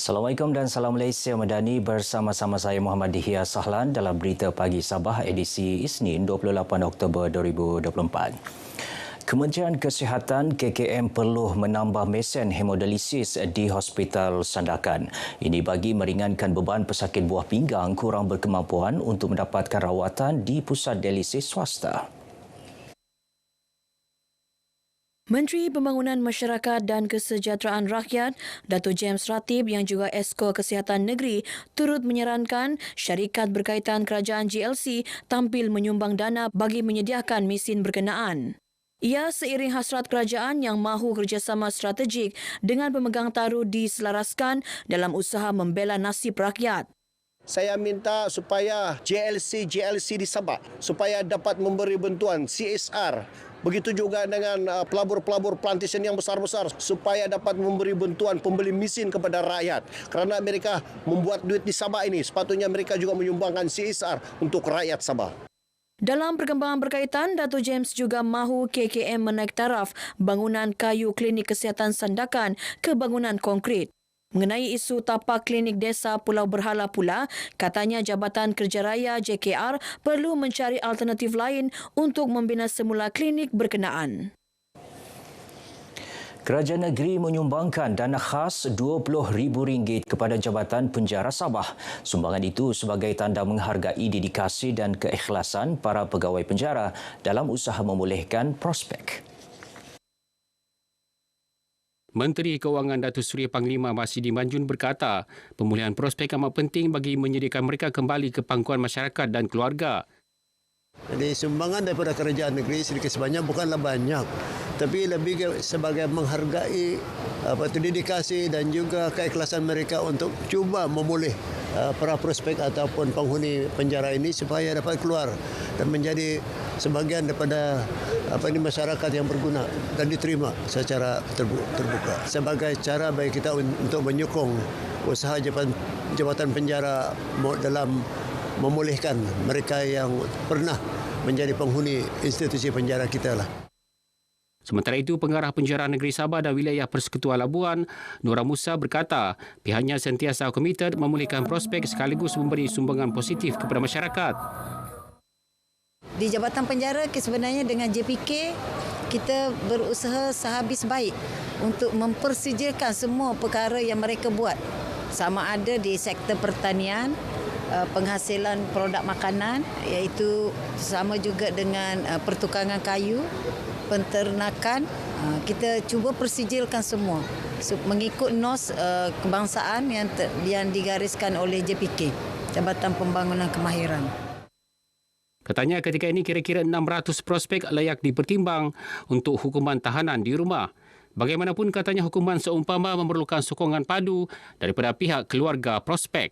Assalamualaikum dan salam Malaysia Madani, bersama-sama saya Muhammad Dihya Sahlan dalam Berita Pagi Sabah edisi Isnin 28 Oktober 2024. Kementerian Kesihatan KKM perlu menambah mesin hemodialisis di Hospital Sandakan. Ini bagi meringankan beban pesakit buah pinggang kurang berkemampuan untuk mendapatkan rawatan di pusat dialisis swasta. Menteri Pembangunan Masyarakat dan Kesejahteraan Rakyat, Dato' James Ratib yang juga Esko Kesihatan Negeri turut menyarankan syarikat berkaitan kerajaan GLC tampil menyumbang dana bagi menyediakan mesin berkenaan. Ia seiring hasrat kerajaan yang mahu kerjasama strategik dengan pemegang taruh diselaraskan dalam usaha membela nasib rakyat. Saya minta supaya GLC di Sabah supaya dapat memberi bantuan CSR. Begitu juga dengan pelabur-pelabur plantation yang besar-besar supaya dapat memberi bantuan pembeli mesin kepada rakyat. Kerana mereka membuat duit di Sabah ini, sepatutnya mereka juga menyumbangkan CSR untuk rakyat Sabah. Dalam perkembangan berkaitan, Dato' James juga mahu KKM menaik taraf bangunan kayu klinik kesihatan Sandakan ke bangunan konkrit. Mengenai isu tapak klinik desa Pulau Berhala pula, katanya Jabatan Kerja Raya JKR perlu mencari alternatif lain untuk membina semula klinik berkenaan. Kerajaan negeri menyumbangkan dana khas RM20,000 kepada Jabatan Penjara Sabah. Sumbangan itu sebagai tanda menghargai dedikasi dan keikhlasan para pegawai penjara dalam usaha memulihkan prospek. Menteri Kewangan Datuk Seri Panglima Masidi Manjun berkata, pemulihan prospek amat penting bagi menyediakan mereka kembali ke pangkuan masyarakat dan keluarga. Jadi sumbangan daripada kerajaan negeri sedikit sebanyak bukanlah banyak, tapi lebih sebagai menghargai dedikasi dan juga keikhlasan mereka untuk cuba memulih para prospek ataupun penghuni penjara ini supaya dapat keluar dan menjadi sebahagian daripada masyarakat yang berguna dan diterima secara terbuka. Sebagai cara bagi kita untuk menyokong usaha Jabatan Penjara dalam memulihkan mereka yang pernah menjadi penghuni institusi penjara kita lah. Sementara itu, Pengarah Penjara Negeri Sabah dan Wilayah Persekutuan Labuan, Nora Musa berkata, pihaknya sentiasa komited memulihkan prospek sekaligus memberi sumbangan positif kepada masyarakat. Di Jabatan Penjara sebenarnya dengan JPK kita berusaha sehabis baik untuk mempersijilkan semua perkara yang mereka buat. Sama ada di sektor pertanian, penghasilan produk makanan, iaitu sama juga dengan pertukangan kayu, penternakan. Kita cuba persijilkan semua mengikut NOS kebangsaan yang digariskan oleh JPK, Jabatan Pembangunan Kemahiran. Katanya ketika ini kira-kira 600 prospek layak dipertimbang untuk hukuman tahanan di rumah. Bagaimanapun katanya hukuman seumpama memerlukan sokongan padu daripada pihak keluarga prospek.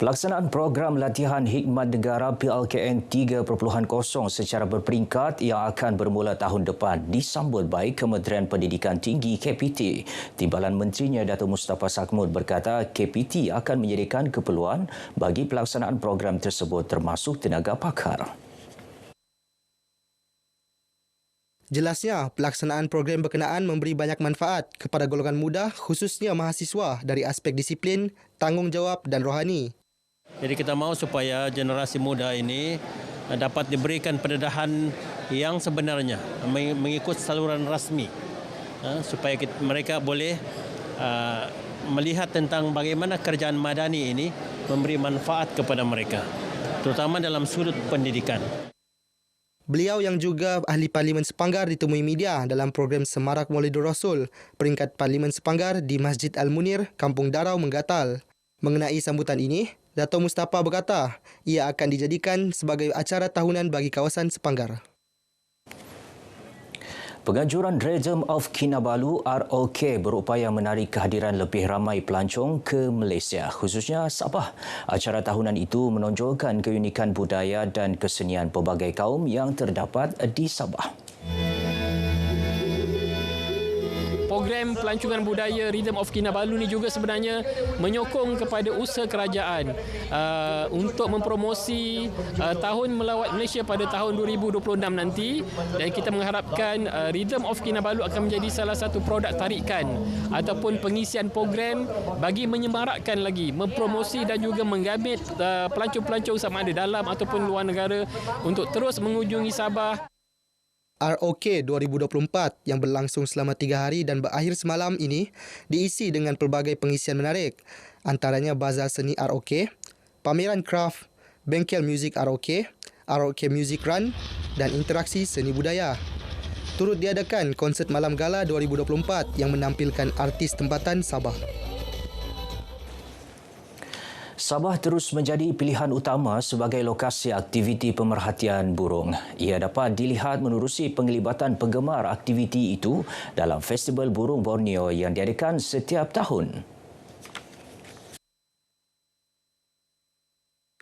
Pelaksanaan program latihan Hikmat Negara PLKN 3.0 secara berperingkat yang akan bermula tahun depan disambut baik Kementerian Pendidikan Tinggi KPT. Timbalan Menterinya Datuk Mustafa Sakmud berkata KPT akan menyediakan keperluan bagi pelaksanaan program tersebut termasuk tenaga pakar. Jelasnya, pelaksanaan program berkenaan memberi banyak manfaat kepada golongan muda khususnya mahasiswa dari aspek disiplin, tanggungjawab dan rohani. Jadi kita mahu supaya generasi muda ini dapat diberikan pendedahan yang sebenarnya mengikut saluran rasmi supaya mereka boleh melihat tentang bagaimana kerjaan madani ini memberi manfaat kepada mereka, terutama dalam sudut pendidikan. Beliau yang juga ahli Parlimen Sepanggar ditemui media dalam program Semarak Maulidur Rasul peringkat Parlimen Sepanggar di Masjid Al-Munir, Kampung Darau Menggatal. Mengenai sambutan ini, Dato' Mustafa berkata ia akan dijadikan sebagai acara tahunan bagi kawasan Sepanggar. Penganjuran Rhythm of Kinabalu ROK berupaya menarik kehadiran lebih ramai pelancong ke Malaysia, khususnya Sabah. Acara tahunan itu menonjolkan keunikan budaya dan kesenian pelbagai kaum yang terdapat di Sabah. program pelancongan budaya Rhythm of Kinabalu ni juga sebenarnya menyokong kepada usaha kerajaan untuk mempromosi tahun melawat Malaysia pada tahun 2026 nanti, dan kita mengharapkan Rhythm of Kinabalu akan menjadi salah satu produk tarikan ataupun pengisian program bagi menyemarakkan lagi, mempromosi dan juga menggabit pelancong-pelancong sama ada dalam ataupun luar negara untuk terus mengunjungi Sabah. ROK 2024 yang berlangsung selama 3 hari dan berakhir semalam ini diisi dengan pelbagai pengisian menarik, antaranya bazar seni ROK, pameran kraft, bengkel muzik ROK, ROK Music Run dan interaksi seni budaya. Turut diadakan konsert Malam Gala 2024 yang menampilkan artis tempatan Sabah. Sabah terus menjadi pilihan utama sebagai lokasi aktiviti pemerhatian burung. Ia dapat dilihat menerusi penglibatan penggemar aktiviti itu dalam Festival Burung Borneo yang diadakan setiap tahun.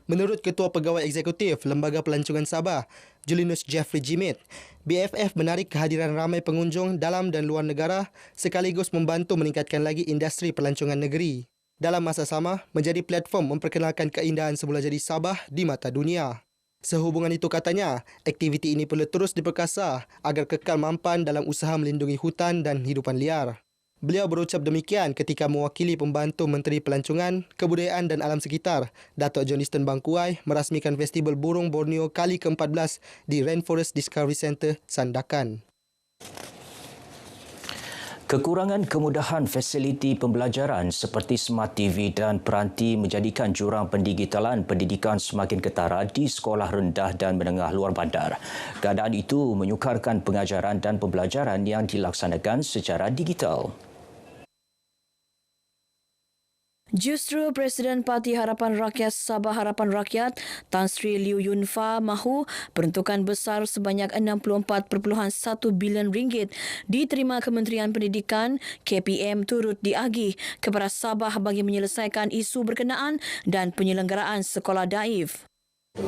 Menurut Ketua Pegawai Eksekutif Lembaga Pelancongan Sabah, Julinus Jeffrey Jimit, BFF menarik kehadiran ramai pengunjung dalam dan luar negara sekaligus membantu meningkatkan lagi industri pelancongan negeri. Dalam masa sama, menjadi platform memperkenalkan keindahan semula jadi Sabah di mata dunia. Sehubungan itu katanya, aktiviti ini perlu terus diperkasa agar kekal mampan dalam usaha melindungi hutan dan hidupan liar. Beliau berucap demikian ketika mewakili pembantu Menteri Pelancongan, Kebudayaan dan Alam Sekitar, Datuk Johnston Bangkuai, merasmikan Festival Burung Borneo kali ke-14 di Rainforest Discovery Centre, Sandakan. Kekurangan kemudahan fasiliti pembelajaran seperti Smart TV dan peranti menjadikan jurang pendigitalan pendidikan semakin ketara di sekolah rendah dan menengah luar bandar. Keadaan itu menyukarkan pengajaran dan pembelajaran yang dilaksanakan secara digital. Justru Presiden Parti Harapan Rakyat Sabah Harapan Rakyat Tan Sri Liew Yun Fah mahu peruntukan besar sebanyak 64.1 bilion ringgit diterima Kementerian Pendidikan KPM turut diagih kepada Sabah bagi menyelesaikan isu berkenaan dan penyelenggaraan sekolah daif.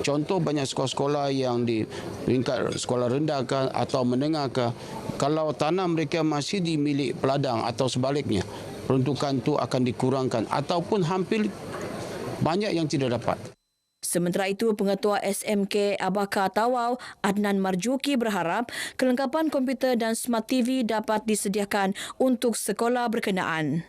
Contoh banyak sekolah-sekolah yang di peringkat sekolah rendah ke atau menengah ke, kalau tanah mereka masih di milik peladang atau sebaliknya, peruntukan itu akan dikurangkan ataupun hampir banyak yang tidak dapat. Sementara itu, Pengetua SMK Abaka Tawau, Adnan Marjuki berharap kelengkapan komputer dan Smart TV dapat disediakan untuk sekolah berkenaan.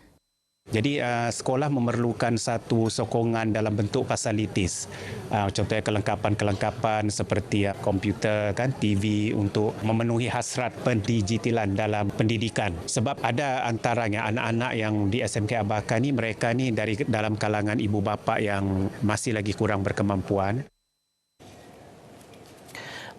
Jadi sekolah memerlukan satu sokongan dalam bentuk fasilitis. Contohnya kelengkapan-kelengkapan seperti komputer, TV untuk memenuhi hasrat pendigitalan dalam pendidikan. Sebab ada antaranya anak-anak yang di SMK Abaka ni, mereka ni dari dalam kalangan ibu bapa yang masih lagi kurang berkemampuan.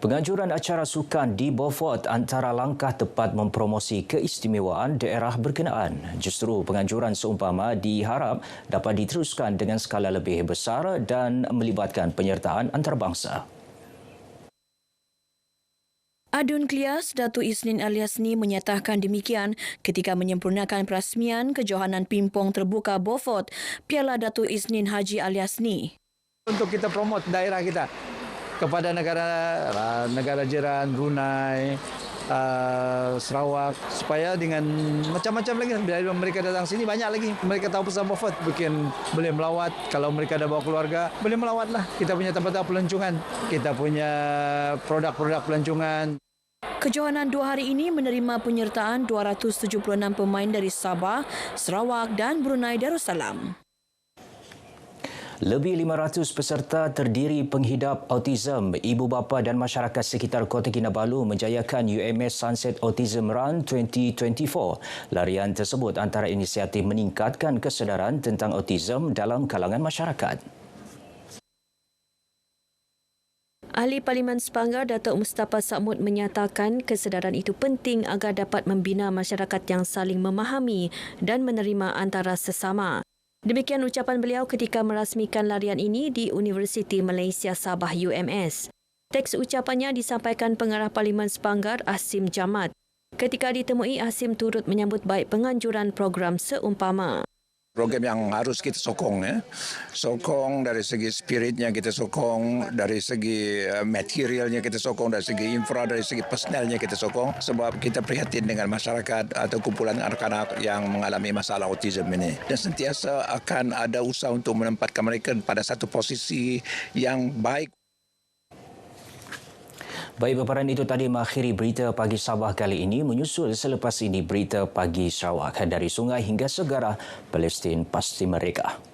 Penganjuran acara sukan di Beaufort antara langkah tepat mempromosi keistimewaan daerah berkenaan. Justru penganjuran seumpama diharap dapat diteruskan dengan skala lebih besar dan melibatkan penyertaan antarabangsa. Adun Klias Datuk Isnin Aliasni menyatakan demikian ketika menyempurnakan perasmian kejohanan pimpong terbuka Beaufort Piala Datuk Isnin Haji Aliasni. Untuk kita promote daerah kita kepada negara jiran, Brunei, Sarawak, supaya dengan macam-macam lagi bila mereka datang sini banyak lagi mereka tahu pasal Beaufort, mungkin boleh melawat. Kalau mereka ada bawa keluarga boleh melawatlah. Kita punya tempat pelancongan, kita punya produk-produk pelancongan. Kejohanan 2 hari ini menerima penyertaan 276 pemain dari Sabah, Sarawak dan Brunei Darussalam. Lebih 500 peserta terdiri penghidap autism, ibu bapa dan masyarakat sekitar Kota Kinabalu menjayakan UMS Sunset Autism Run 2024. Larian tersebut antara inisiatif meningkatkan kesedaran tentang autism dalam kalangan masyarakat. Ahli Parlimen Sepanggar Datuk Mustafa Sakmud menyatakan kesedaran itu penting agar dapat membina masyarakat yang saling memahami dan menerima antara sesama. Demikian ucapan beliau ketika merasmikan larian ini di Universiti Malaysia Sabah UMS. Teks ucapannya disampaikan Pengarah Parlimen Sepanggar Asim Jamat. Ketika ditemui, Asim turut menyambut baik penganjuran program seumpama. Program yang harus kita sokong, ya. Sokong dari segi spiritnya kita sokong, dari segi materialnya kita sokong, dari segi infra, dari segi personelnya kita sokong. Sebab kita prihatin dengan masyarakat atau kumpulan anak-anak yang mengalami masalah autism ini. Dan sentiasa akan ada usaha untuk menempatkan mereka pada satu posisi yang baik. Baik, paparan itu tadi mengakhiri berita pagi Sabah kali ini, menyusul selepas ini berita pagi Sarawak. Dari sungai hingga segara, Palestin pasti mereka.